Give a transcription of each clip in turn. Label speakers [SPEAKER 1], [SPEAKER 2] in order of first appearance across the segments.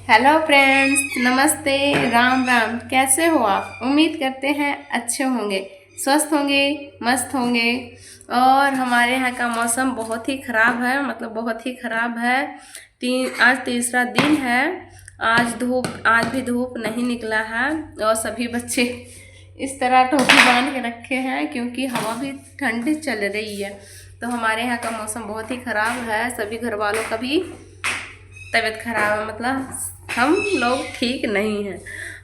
[SPEAKER 1] Hello friends, नमस्ते। राम राम। कैसे हो आप? उम्मीद करते हैं अच्छे होंगे, स्वस्थ होंगे, मस्त होंगे। और हमारे यहाँ का मौसम बहुत ही ख़राब है, मतलब बहुत ही ख़राब है। आज तीसरा दिन है। आज भी धूप नहीं निकला है और सभी बच्चे इस तरह टोपी बांध के रखे हैं क्योंकि हवा भी ठंडी चल रही है। तो हमारे यहाँ का मौसम बहुत ही ख़राब है। सभी घर वालों का भी तबीयत खराब है, मतलब हम लोग ठीक नहीं हैं।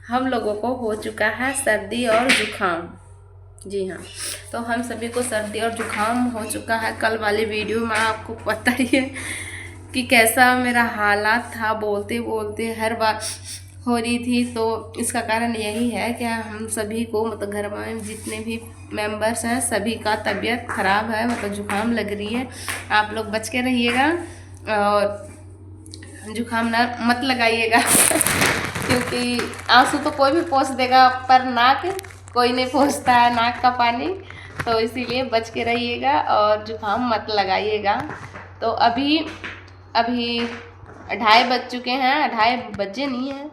[SPEAKER 1] हम लोगों को हो चुका है सर्दी और जुखाम। जी हाँ, तो हम सभी को सर्दी और जुखाम हो चुका है। कल वाली वीडियो में आपको पता ही है कि कैसा मेरा हालात था, बोलते बोलते हर बार हो रही थी। तो इसका कारण यही है कि हम सभी को, मतलब घर में जितने भी मेंबर्स हैं सभी का तबीयत ख़राब है, मतलब जुखाम लग रही है। आप लोग बच के रहिएगा और जुखाम ना मत लगाइएगा क्योंकि आंसू तो कोई भी पोंछ देगा पर नाक कोई नहीं पोंछता है, नाक का पानी। तो इसीलिए बच के रहिएगा और जुखाम मत लगाइएगा। तो अभी अभी 2:30 बज चुके हैं, 2:30 बजे नहीं है।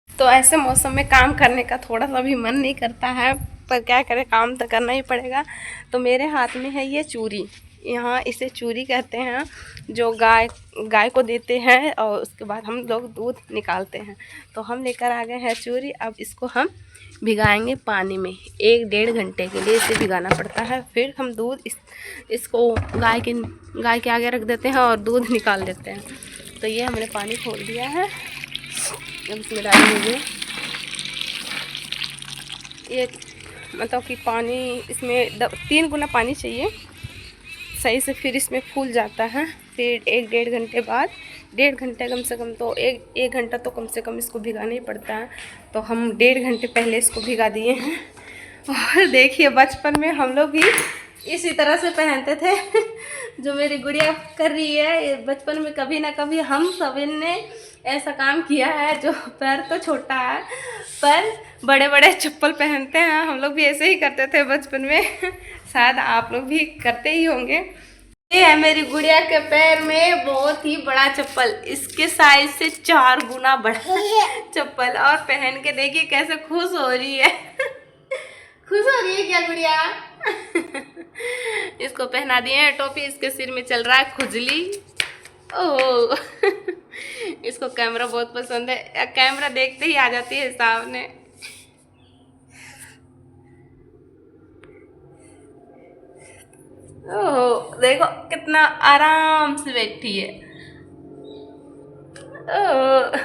[SPEAKER 1] तो ऐसे मौसम में काम करने का थोड़ा सा भी मन नहीं करता है, पर क्या करें, काम तो करना ही पड़ेगा। तो मेरे हाथ में है ये चूरी, यहाँ इसे चूरी कहते हैं, जो गाय को देते हैं और उसके बाद हम लोग दूध निकालते हैं। तो हम लेकर आ गए हैं चूरी। अब इसको हम भिगाएंगे पानी में 1-1.5 घंटे के लिए इसे भिगाना पड़ता है। फिर हम दूध इसको गाय के आगे रख देते हैं और दूध निकाल देते हैं। तो ये हमने पानी खोल दिया है, अब इसमें डालेंगे ये, मतलब कि पानी इसमें 3 गुना पानी चाहिए सही से, फिर इसमें फूल जाता है। फिर 1-1.5 घंटे बाद, 1.5 घंटे कम से कम, तो एक घंटा तो कम से कम इसको भिगाना ही पड़ता है। तो हम 1.5 घंटे पहले इसको भिगा दिए हैं। और देखिए, बचपन में हम लोग भी इसी तरह से पहनते थे जो मेरी गुड़िया कर रही है। बचपन में कभी ना कभी हम सभी ने ऐसा काम किया है। जो पैर तो छोटा है पर बड़े बड़े चप्पल पहनते हैं, हम लोग भी ऐसे ही करते थे बचपन में। शायद आप लोग भी करते ही होंगे। ये है मेरी गुड़िया के पैर में बहुत ही बड़ा चप्पल, इसके साइज से 4 गुना बड़ा चप्पल। और पहन के देखिए कैसे खुश हो रही है खुश हो रही है क्या गुड़िया? इसको पहना दिए हैं टोपी, इसके सिर में चल रहा है खुजली। ओह इसको कैमरा बहुत पसंद है, कैमरा देखते ही आ जाती है सामने। ओह देखो कितना आराम से बैठी है। ओह,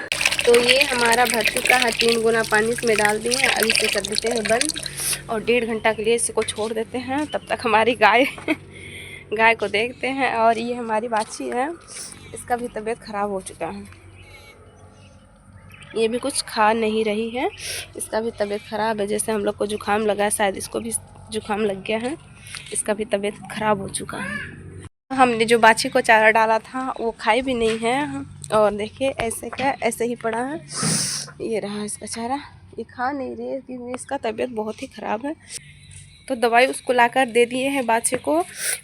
[SPEAKER 1] तो ये हमारा भर चुका है, 3 गुना पानी इसमें डाल दिए हैं। अभी इसे कर देते हैं बंद और 1.5 घंटा के लिए इसको छोड़ देते हैं। तब तक हमारी गाय को देखते हैं। और ये हमारी बाछी है, इसका भी तबीयत ख़राब हो चुका है, ये भी कुछ खा नहीं रही है, इसका भी तबीयत ख़राब है। जैसे हम लोग को जुकाम लगा है, शायद इसको भी जुकाम लग गया है, इसका भी तबीयत ख़राब हो चुका है। हमने जो बाछी को चारा डाला था वो खाई भी नहीं है। और देखिए ऐसे का ऐसे ही पड़ा है, ये रहा इसका चारा, ये खा नहीं रही है क्योंकि इसका तबीयत बहुत ही ख़राब है। तो दवाई उसको लाकर दे दिए हैं बाछी को,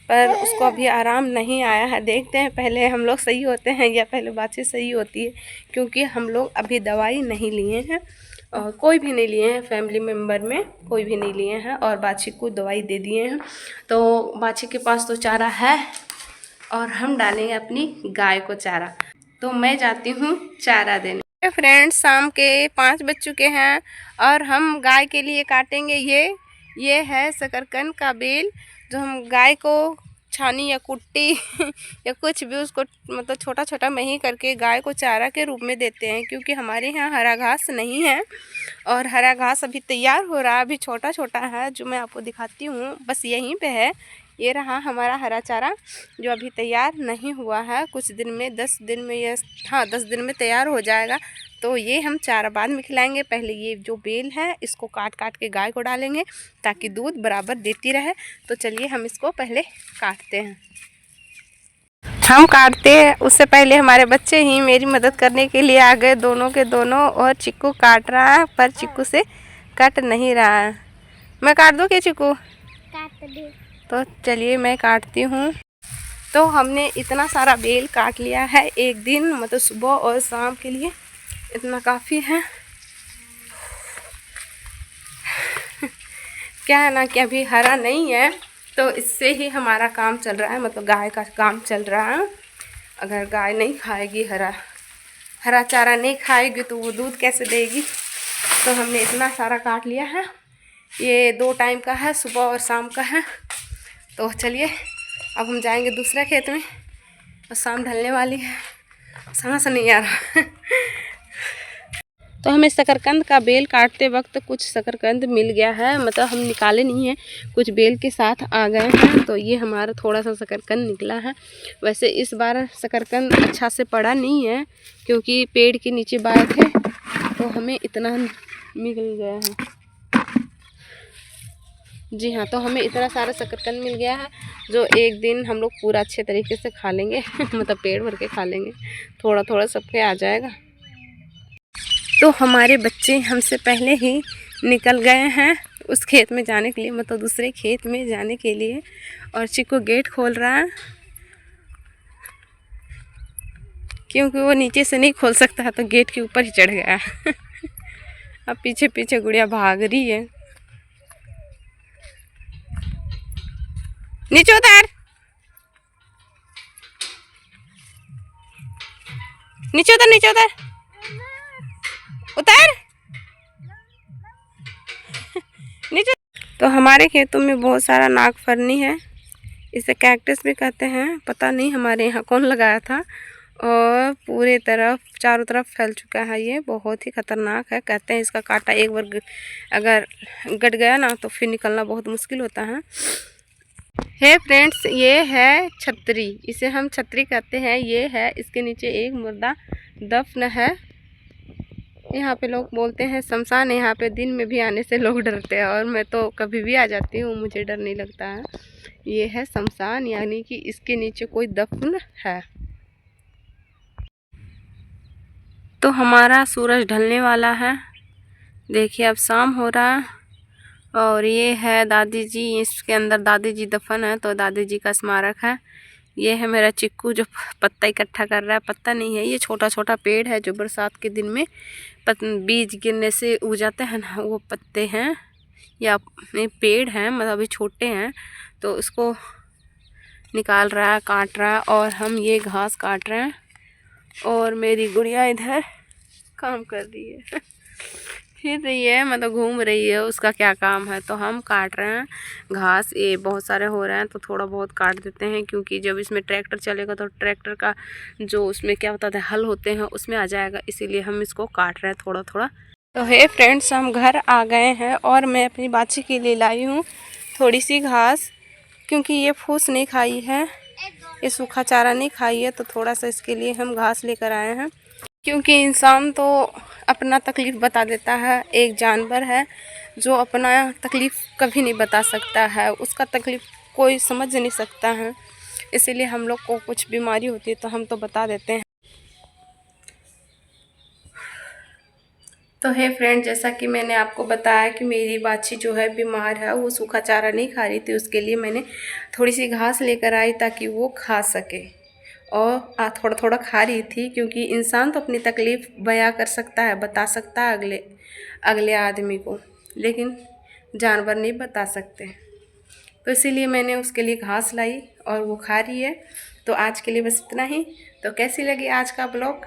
[SPEAKER 1] पर उसको अभी आराम नहीं आया है। देखते हैं पहले हम लोग सही होते हैं या पहले बाछी सही होती है, क्योंकि हम लोग अभी दवाई नहीं लिए हैं और कोई भी नहीं लिए हैं, फैमिली मेम्बर में कोई भी नहीं लिए हैं और बाछी को दवाई दे दिए हैं। तो बाछी के पास तो चारा है और हम डालेंगे अपनी गाय को चारा। तो मैं जाती हूँ चारा देने। फ्रेंड्स, शाम के 5 बज चुके हैं और हम गाय के लिए काटेंगे ये है शकरकंद का बेल, जो हम गाय को छानी या कुट्टी या कुछ भी उसको, मतलब छोटा छोटा मही करके गाय को चारा के रूप में देते हैं। क्योंकि हमारे यहाँ हरा घास नहीं है और हरा घास अभी तैयार हो रहा है, अभी छोटा छोटा है, जो मैं आपको दिखाती हूँ, बस यहीं पे है। ये रहा हमारा हरा चारा जो अभी तैयार नहीं हुआ है, कुछ दिन में 10 दिन में ये, हाँ 10 दिन में तैयार हो जाएगा। तो ये हम चारा बाद में खिलाएंगे। पहले ये जो बेल है इसको काट काट के गाय को डालेंगे ताकि दूध बराबर देती रहे। तो चलिए हम इसको पहले काटते हैं। हम काटते हैं उससे पहले हमारे बच्चे ही मेरी मदद करने के लिए आ गए, दोनों के दोनों। और चिक्कू काट रहा है पर चिक्कू से कट नहीं रहा है। मैं काट दूँ क्या चिक्कू? काट दो। तो चलिए मैं काटती हूँ। तो हमने इतना सारा बेल काट लिया है एक दिन, मतलब सुबह और शाम के लिए इतना काफ़ी है। क्या है ना कि अभी हरा नहीं है तो इससे ही हमारा काम चल रहा है, मतलब गाय का काम चल रहा है। अगर गाय नहीं खाएगी, हरा चारा नहीं खाएगी तो वो दूध कैसे देगी। तो हमने इतना सारा काट लिया है। ये 2 टाइम का है, सुबह और शाम का है। तो चलिए अब हम जाएंगे दूसरे खेत में और शाम ढलने वाली है। समझ नहीं आ रहा। तो हमें शकरकंद का बेल काटते वक्त कुछ शकरकंद मिल गया है, मतलब हम निकाले नहीं हैं, कुछ बेल के साथ आ गए हैं। तो ये हमारा थोड़ा सा शकरकंद निकला है। वैसे इस बार शकरकंद अच्छा से पड़ा नहीं है क्योंकि पेड़ के नीचे बाए थे, तो हमें इतना मिल गया है। जी हाँ, तो हमें इतना सारा शकरकंद मिल गया है जो एक दिन हम लोग पूरा अच्छे तरीके से खा लेंगे। मतलब पेट भर के खा लेंगे, थोड़ा थोड़ा सबके आ जाएगा। तो हमारे बच्चे हमसे पहले ही निकल गए हैं उस खेत में जाने के लिए, मतलब दूसरे खेत में जाने के लिए। और चिक्कू गेट खोल रहा है क्योंकि वो नीचे से नहीं खोल सकता है, तो गेट के ऊपर ही चढ़ गया है। अब पीछे पीछे गुड़िया भाग रही है। नीचे उतार, नीचे उतार, नीचे उतार, उतार नीचे। तो हमारे खेतों में बहुत सारा नागफरनी है, इसे कैक्टस भी कहते हैं, पता नहीं हमारे यहाँ कौन लगाया था। और पूरे तरफ चारों तरफ फैल चुका है। ये बहुत ही ख़तरनाक है, कहते हैं इसका कांटा एक बार अगर गट गया ना तो फिर निकलना बहुत मुश्किल होता है। फ्रेंड्स, ये है छतरी, इसे हम छतरी कहते हैं। ये है, इसके नीचे एक मुर्दा दफन है। यहाँ पे लोग बोलते हैं शमशान। यहाँ पे दिन में भी आने से लोग डरते हैं और मैं तो कभी भी आ जाती हूँ, मुझे डर नहीं लगता है। ये है शमशान, यानी कि इसके नीचे कोई दफन है। तो हमारा सूरज ढलने वाला है, देखिए अब शाम हो रहा है। और ये है दादी जी, इसके अंदर दादी जी दफन है, तो दादी जी का स्मारक है। ये है मेरा चिक्कू जो पत्ता इकट्ठा कर रहा है। पत्ता नहीं है, ये छोटा छोटा पेड़ है जो बरसात के दिन में बीज गिरने से उग जाते हैं ना, वो पत्ते हैं या पेड़ हैं, मतलब अभी छोटे हैं। तो उसको निकाल रहा है, काट रहा है। और हम ये घास काट रहे हैं और मेरी गुड़िया इधर काम कर रही है। फिर रही है, मतलब घूम रही है, उसका क्या काम है। तो हम काट रहे हैं घास। ये बहुत सारे हो रहे हैं तो थोड़ा बहुत काट देते हैं, क्योंकि जब इसमें ट्रैक्टर चलेगा तो ट्रैक्टर का जो उसमें क्या होता है हल होते हैं उसमें आ जाएगा, इसीलिए हम इसको काट रहे हैं थोड़ा थोड़ा। तो फ्रेंड्स, हम घर आ गए हैं और मैं अपनी बाछी के लिए लाई हूँ थोड़ी सी घास, क्योंकि ये फूस नहीं खाई है, ये सूखा चारा नहीं खाई है, तो थोड़ा सा इसके लिए हम घास लेकर आए हैं। क्योंकि इंसान तो अपना तकलीफ़ बता देता है, एक जानवर है जो अपना तकलीफ़ कभी नहीं बता सकता है, उसका तकलीफ़ कोई समझ नहीं सकता है। इसीलिए हम लोग को कुछ बीमारी होती है तो हम तो बता देते हैं। तो फ्रेंड, जैसा कि मैंने आपको बताया कि मेरी बाछी जो है बीमार है, वो सूखा चारा नहीं खा रही थी, उसके लिए मैंने थोड़ी सी घास लेकर आई ताकि वो खा सके। और थोड़ा थोड़ा खा रही थी, क्योंकि इंसान तो अपनी तकलीफ़ बयां कर सकता है, बता सकता है अगले आदमी को, लेकिन जानवर नहीं बता सकते। तो इसीलिए मैंने उसके लिए घास लाई और वो खा रही है। तो आज के लिए बस इतना ही। तो कैसी लगी आज का ब्लॉग?